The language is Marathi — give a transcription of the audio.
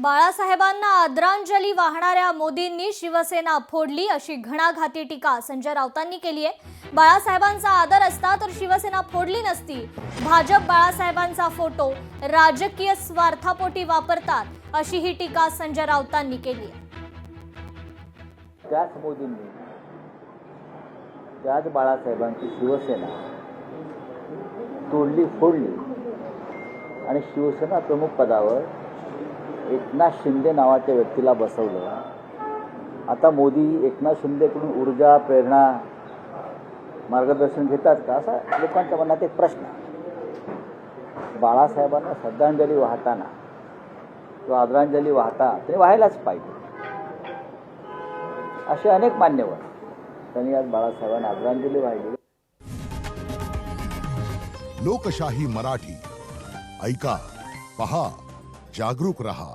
बाळासाहेबांना आदरांजली वाहणाऱ्या मोदींनी शिवसेना फोडली अशी घणाघाती टीका संजय राऊतांनी केली आहे। बाळासाहेबांचा आदर असता तर शिवसेना फोडली नसती। भाजप बाळासाहेबांचा फोटो राजकीय स्वार्थापोटी वापरतात अशी ही टीका संजय राऊतांनी केली आहे। त्याच मोदींनी त्याच बाळासाहेबांची शिवसेना तोडली फोडली आणि शिवसेना प्रमुख पदावर एकनाथ शिंदे नावाच्या व्यक्तीला बसवलं। आता मोदी एकनाथ शिंदेकडून ऊर्जा प्रेरणा मार्गदर्शन घेतात का असा लोकांच्या मनात एक प्रश्न आहे। बाळासाहेबांना श्रद्धांजली वाहताना किंवा आदरांजली वाहता तरी व्हायलाच पाहिजे असे अनेक मान्यवर त्यांनी आज बाळासाहेबांना आदरांजली वाहिली। लोकशाही मराठी ऐका, पहा, जागरूक रहा।